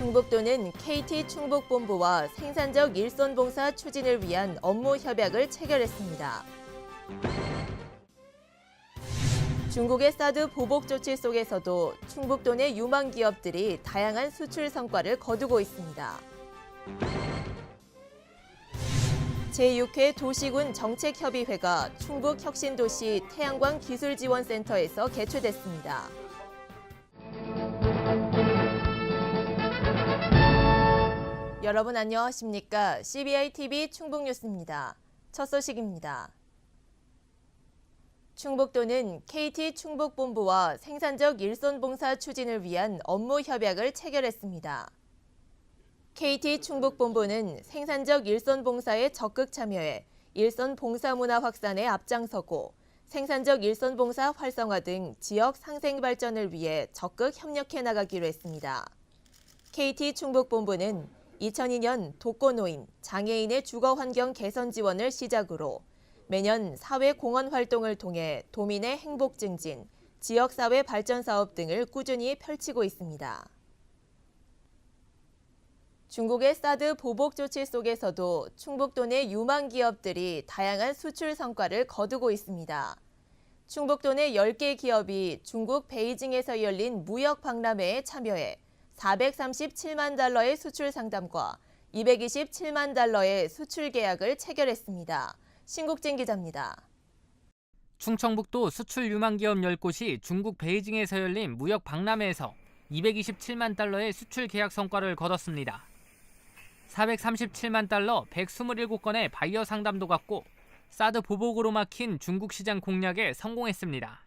충북도는 KT 충북본부와 생산적 일손봉사 추진을 위한 업무 협약을 체결했습니다. 중국의 사드 보복 조치 속에서도 충북도 내 유망 기업들이 다양한 수출 성과를 거두고 있습니다. 제6회 도시군 정책협의회가 충북혁신도시 태양광 기술지원센터에서 개최됐습니다. 여러분 안녕하십니까? CBI-TV 충북뉴스입니다. 첫 소식입니다. 충북도는 KT 충북본부와 생산적 일손봉사 추진을 위한 업무 협약을 체결했습니다. KT 충북본부는 생산적 일손봉사에 적극 참여해 일손봉사 문화 확산에 앞장서고 생산적 일손봉사 활성화 등 지역 상생 발전을 위해 적극 협력해 나가기로 했습니다. KT 충북본부는 2002년 독거노인, 장애인의 주거 환경 개선 지원을 시작으로 매년 사회 공헌 활동을 통해 도민의 행복 증진, 지역사회 발전 사업 등을 꾸준히 펼치고 있습니다. 중국의 사드 보복 조치 속에서도 충북도 내 유망 기업들이 다양한 수출 성과를 거두고 있습니다. 충북도 내 10개 기업이 중국 베이징에서 열린 무역 박람회에 참여해 437만 달러의 수출 상담과 227만 달러의 수출 계약을 체결했습니다. 신국진 기자입니다. 충청북도 수출 유망 기업 10곳이 중국 베이징에서 열린 무역 박람회에서 227만 달러의 수출 계약 성과를 거뒀습니다. 437만 달러 127건의 바이어 상담도 갖고 사드 보복으로 막힌 중국 시장 공략에 성공했습니다.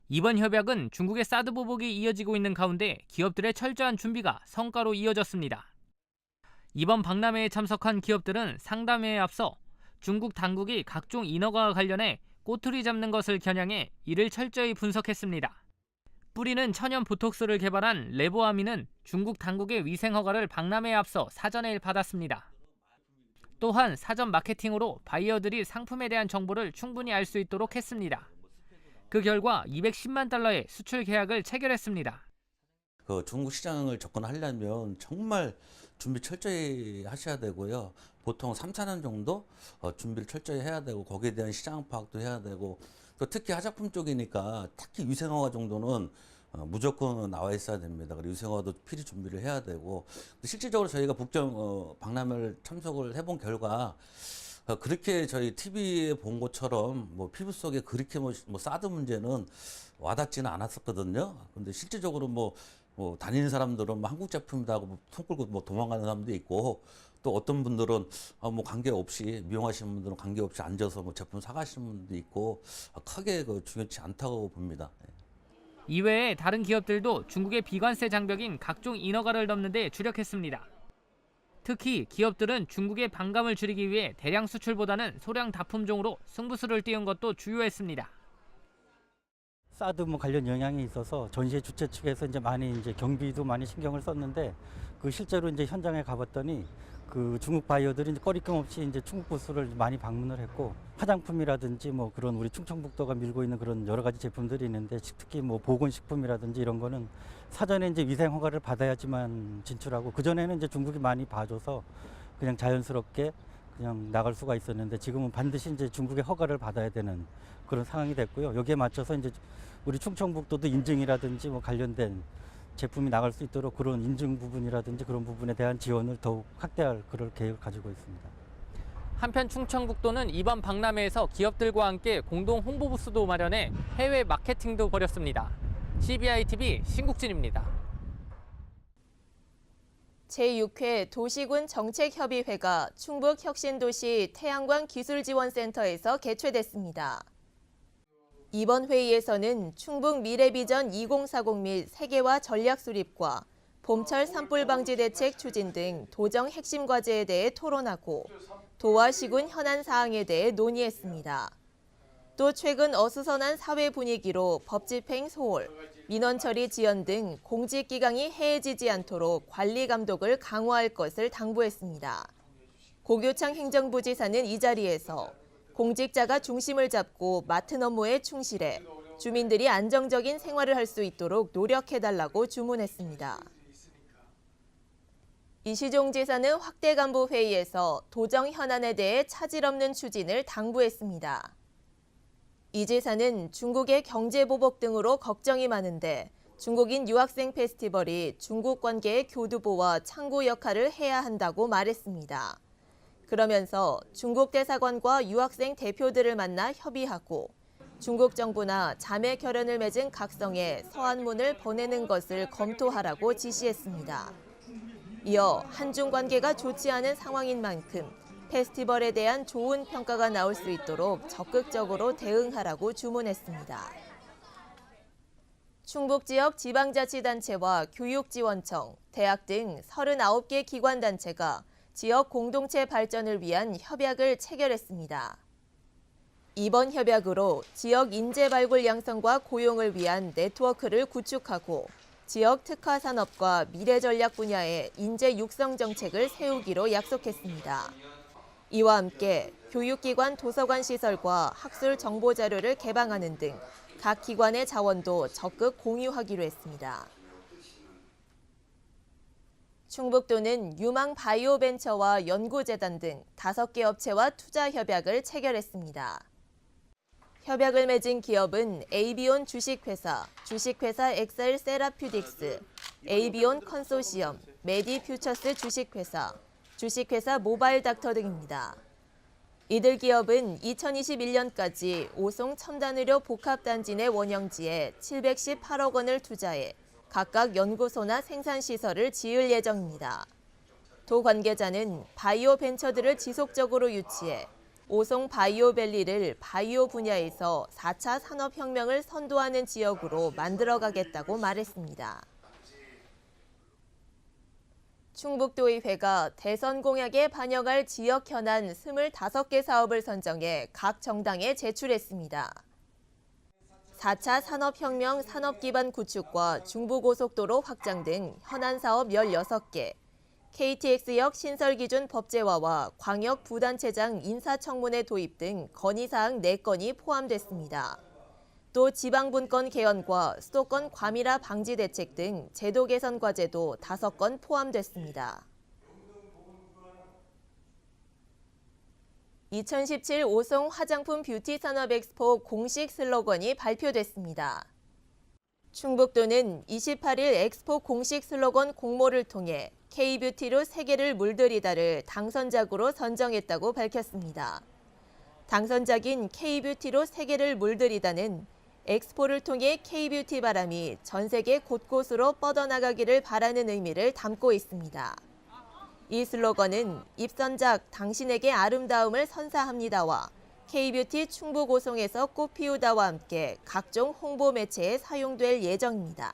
이번 협약은 중국의 사드 보복이 이어지고 있는 가운데 기업들의 철저한 준비가 성과로 이어졌습니다. 이번 박람회에 참석한 기업들은 상담회에 앞서 중국 당국이 각종 인허가와 관련해 꼬투리 잡는 것을 겨냥해 이를 철저히 분석했습니다. 뿌리는 천연 보톡스를 개발한 레보아민은 중국 당국의 위생 허가를 박람회에 앞서 사전에 받았습니다. 또한 사전 마케팅으로 바이어들이 상품에 대한 정보를 충분히 알 수 있도록 했습니다. 그 결과 210만 달러의 수출 계약을 체결했습니다. 중국 시장을 접근하려면 정말 준비 철저히 하셔야 되고요. 보통 3, 4년 정도 준비를 철저히 해야 되고 거기에 대한 시장 파악도 해야 되고 또 특히 화장품 쪽이니까 특히 위생허가 정도는 무조건 나와 있어야 됩니다. 그리고 위생허가도 필히 준비를 해야 되고 실질적으로 저희가 북경 박람회를 참석을 해본 결과 그렇게 저희 TV에 본 것처럼 피부 속에 그렇게 사드 문제는 와닿지는 않았었거든요. 근데 실질적으로 다니는 사람들은 한국 제품이다 하고 손 끌고 도망가는 사람도 있고 또 어떤 분들은 관계없이 미용하시는 분들은 관계없이 앉아서 제품 사가시는 분도 있고 크게 중요치 않다고 봅니다. 이외에 다른 기업들도 중국의 비관세 장벽인 각종 인허가를 넘는 데 주력했습니다. 특히 기업들은 중국의 반감을 줄이기 위해 대량 수출보다는 소량 납품종으로 승부수를 띄운 것도 주요했습니다. 사드 관련 영향이 있어서 전시회 주최 측에서 많이 경비도 많이 신경을 썼는데 실제로 현장에 가봤더니 중국 바이어들이 꺼리낌 없이 중국 부스를 많이 방문을 했고 화장품이라든지 그런 우리 충청북도가 밀고 있는 그런 여러 가지 제품들이 있는데 특히 보건식품이라든지 이런 거는 사전에 위생 허가를 받아야지만 진출하고 그전에는 중국이 많이 봐줘서 그냥 자연스럽게 그냥 나갈 수가 있었는데 지금은 반드시 중국의 허가를 받아야 되는 그런 상황이 됐고요. 여기에 맞춰서 우리 충청북도도 인증이라든지 관련된 제품이 나갈 수 있도록 그런 인증 부분이라든지 그런 부분에 대한 지원을 더욱 확대할 그럴 계획을 가지고 있습니다. 한편 충청북도는 이번 박람회에서 기업들과 함께 공동 홍보 부스도 마련해 해외 마케팅도 벌였습니다. CBI-TV 신국진입니다. 제6회 도시군 정책협의회가 충북혁신도시 태양광 기술지원센터에서 개최됐습니다. 이번 회의에서는 충북 미래비전 2040 및 세계화 전략 수립과 봄철 산불 방지 대책 추진 등 도정 핵심 과제에 대해 토론하고 도와 시군 현안 사항에 대해 논의했습니다. 또 최근 어수선한 사회 분위기로 법 집행 소홀, 민원 처리 지연 등 공직기강이 해해지지 않도록 관리 감독을 강화할 것을 당부했습니다. 고교창 행정부지사는 이 자리에서 공직자가 중심을 잡고 맡은 업무에 충실해 주민들이 안정적인 생활을 할 수 있도록 노력해달라고 주문했습니다. 이시종 지사는 확대간부 회의에서 도정 현안에 대해 차질 없는 추진을 당부했습니다. 이 지사는 중국의 경제보복 등으로 걱정이 많은데 중국인 유학생 페스티벌이 중국 관계의 교두보와 창구 역할을 해야 한다고 말했습니다. 그러면서 중국 대사관과 유학생 대표들을 만나 협의하고 중국 정부나 자매 결연을 맺은 각성에 서한문을 보내는 것을 검토하라고 지시했습니다. 이어 한중 관계가 좋지 않은 상황인 만큼 페스티벌에 대한 좋은 평가가 나올 수 있도록 적극적으로 대응하라고 주문했습니다. 충북 지역 지방자치단체와 교육지원청, 대학 등 39개 기관단체가 지역 공동체 발전을 위한 협약을 체결했습니다. 이번 협약으로 지역 인재 발굴 양성과 고용을 위한 네트워크를 구축하고 지역 특화 산업과 미래 전략 분야의 인재 육성 정책을 세우기로 약속했습니다. 이와 함께 교육기관 도서관 시설과 학술 정보 자료를 개방하는 등 각 기관의 자원도 적극 공유하기로 했습니다. 충북도는 유망 바이오벤처와 연구재단 등 5개 업체와 투자 협약을 체결했습니다. 협약을 맺은 기업은 에이비온 주식회사, 주식회사 엑셀 세라퓨틱스, 에이비온 컨소시엄, 메디퓨처스 주식회사, 주식회사 모바일 닥터 등입니다. 이들 기업은 2021년까지 오송 첨단의료 복합단지 내 원형지에 718억 원을 투자해 각각 연구소나 생산시설을 지을 예정입니다. 도 관계자는 바이오 벤처들을 지속적으로 유치해 오송 바이오밸리를 바이오 분야에서 4차 산업혁명을 선도하는 지역으로 만들어가겠다고 말했습니다. 충북도의회가 대선 공약에 반영할 지역 현안 25개 사업을 선정해 각 정당에 제출했습니다. 4차 산업혁명 산업기반 구축과 중부고속도로 확장 등 현안 사업 16개, KTX역 신설기준 법제화와 광역부단체장 인사청문회 도입 등 건의사항 4건이 포함됐습니다. 또 지방분권 개헌과 수도권 과밀화 방지 대책 등 제도 개선 과제도 5건 포함됐습니다. 2017 오송 화장품 뷰티 산업 엑스포 공식 슬로건이 발표됐습니다. 충북도는 28일 엑스포 공식 슬로건 공모를 통해 K뷰티로 세계를 물들이다를 당선작으로 선정했다고 밝혔습니다. 당선작인 K뷰티로 세계를 물들이다는 엑스포를 통해 K뷰티 바람이 전 세계 곳곳으로 뻗어나가기를 바라는 의미를 담고 있습니다. 이 슬로건은 입선작 당신에게 아름다움을 선사합니다와 K뷰티 충북 오송에서 꽃 피우다와 함께 각종 홍보 매체에 사용될 예정입니다.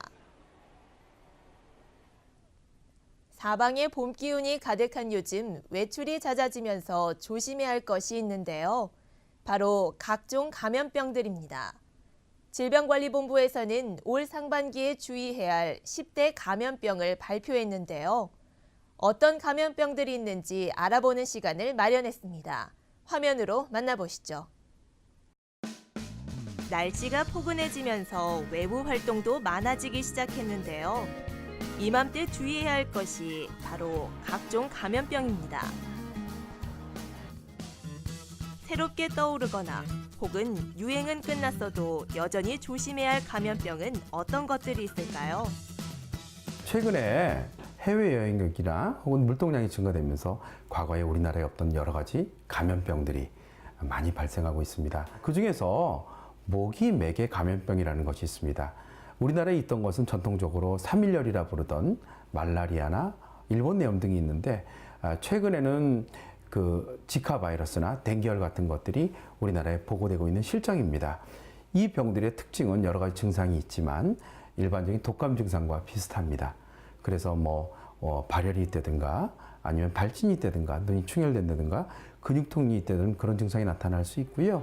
사방에 봄 기운이 가득한 요즘 외출이 잦아지면서 조심해야 할 것이 있는데요. 바로 각종 감염병들입니다. 질병관리본부에서는 올 상반기에 주의해야 할 10대 감염병을 발표했는데요. 어떤 감염병들이 있는지 알아보는 시간을 마련했습니다. 화면으로 만나보시죠. 날씨가 포근해지면서 외부 활동도 많아지기 시작했는데요. 이맘때 주의해야 할 것이 바로 각종 감염병입니다. 새롭게 떠오르거나 혹은 유행은 끝났어도 여전히 조심해야 할 감염병은 어떤 것들이 있을까요? 최근에 해외여행객이나 혹은 물동량이 증가되면서 과거에 우리나라에 없던 여러 가지 감염병들이 많이 발생하고 있습니다. 그중에서 모기 매개 감염병이라는 것이 있습니다. 우리나라에 있던 것은 전통적으로 3.1열이라 부르던 말라리아나 일본 내염 등이 있는데 최근에는 그 지카 바이러스나 댕기열 같은 것들이 우리나라에 보고되고 있는 실정입니다. 이 병들의 특징은 여러 가지 증상이 있지만 일반적인 독감 증상과 비슷합니다. 그래서 발열이 있다든가 아니면 발진이 있다든가 눈이 충혈된다든가 근육통이 있다든 그런 증상이 나타날 수 있고요.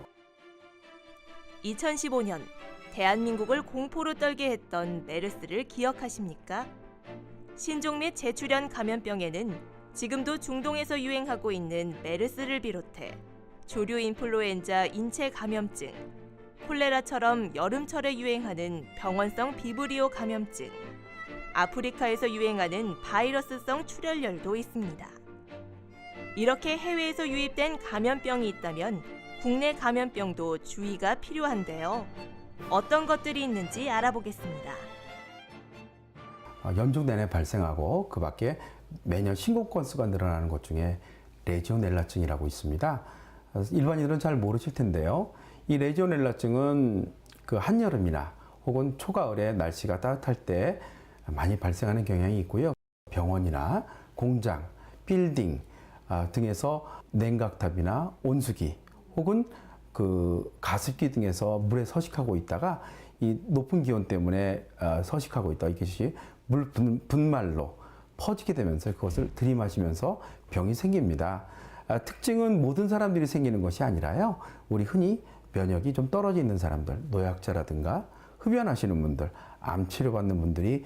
2015년 대한민국을 공포로 떨게 했던 메르스를 기억하십니까? 신종 및 재출현 감염병에는 지금도 중동에서 유행하고 있는 메르스를 비롯해 조류 인플루엔자 인체 감염증, 콜레라처럼 여름철에 유행하는 병원성 비브리오 감염증, 아프리카에서 유행하는 바이러스성 출혈열도 있습니다. 이렇게 해외에서 유입된 감염병이 있다면 국내 감염병도 주의가 필요한데요. 어떤 것들이 있는지 알아보겠습니다. 연중 내내 발생하고 그 밖에 매년 신고 건수가 늘어나는 것 중에 레지오넬라증이라고 있습니다. 일반인들은 잘 모르실 텐데요. 이 레지오넬라증은 그 한여름이나 혹은 초가을에 날씨가 따뜻할 때 많이 발생하는 경향이 있고요. 병원이나 공장, 빌딩 등에서 냉각탑이나 온수기 혹은 그 가습기 등에서 물에 서식하고 있다가 이 높은 기온 때문에 서식하고 있다. 이것이 물 분말로 퍼지게 되면서 그것을 들이마시면서 병이 생깁니다. 특징은 모든 사람들이 생기는 것이 아니라요. 우리 흔히 면역이 좀 떨어져 있는 사람들, 노약자라든가 흡연하시는 분들, 암 치료받는 분들이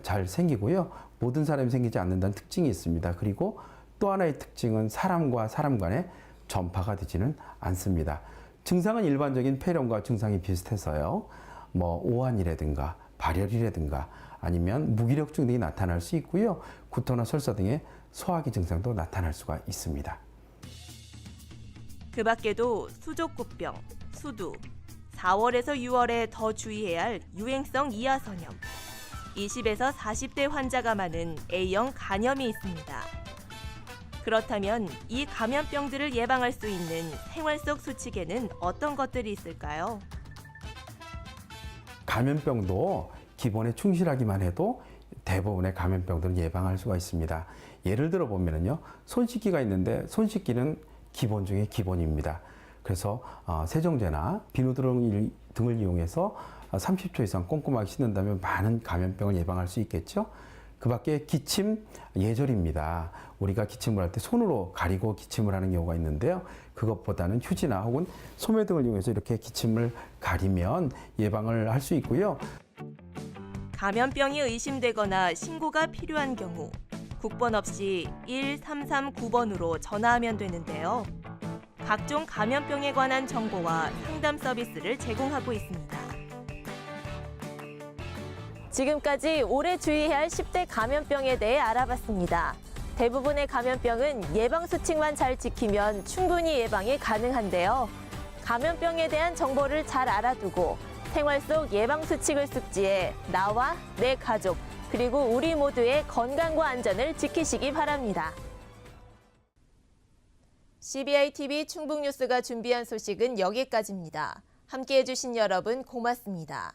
잘 생기고요. 모든 사람이 생기지 않는다는 특징이 있습니다. 그리고 또 하나의 특징은 사람과 사람 간에 전파가 되지는 않습니다. 증상은 일반적인 폐렴과 증상이 비슷해서요. 오한이라든가 발열이라든가 아니면 무기력증 등이 나타날 수 있고요. 구토나 설사 등의 소화기 증상도 나타날 수가 있습니다. 그 밖에도 수족구병, 수두, 4월에서 6월에 더 주의해야 할 유행성 이하선염, 20에서 40대 환자가 많은 A형 간염이 있습니다. 그렇다면 이 감염병들을 예방할 수 있는 생활 속 수칙에는 어떤 것들이 있을까요? 감염병도 기본에 충실하기만 해도 대부분의 감염병들은 예방할 수가 있습니다. 예를 들어 보면요, 손 씻기가 있는데 손 씻기는 기본 중에 기본입니다. 그래서 세정제나 비누 등을 이용해서 30초 이상 꼼꼼하게 씻는다면 많은 감염병을 예방할 수 있겠죠. 그 밖에 기침 예절입니다. 우리가 기침을 할 때 손으로 가리고 기침을 하는 경우가 있는데요. 그것보다는 휴지나 혹은 소매 등을 이용해서 이렇게 기침을 가리면 예방을 할 수 있고요. 감염병이 의심되거나 신고가 필요한 경우 국번 없이 1339번으로 전화하면 되는데요. 각종 감염병에 관한 정보와 상담 서비스를 제공하고 있습니다. 지금까지 올해 주의해야 할 10대 감염병에 대해 알아봤습니다. 대부분의 감염병은 예방 수칙만 잘 지키면 충분히 예방이 가능한데요. 감염병에 대한 정보를 잘 알아두고 생활 속 예방 수칙을 숙지해 나와 내 가족 그리고 우리 모두의 건강과 안전을 지키시기 바랍니다. CBI-TV 충북뉴스가 준비한 소식은 여기까지입니다. 함께해 주신 여러분 고맙습니다.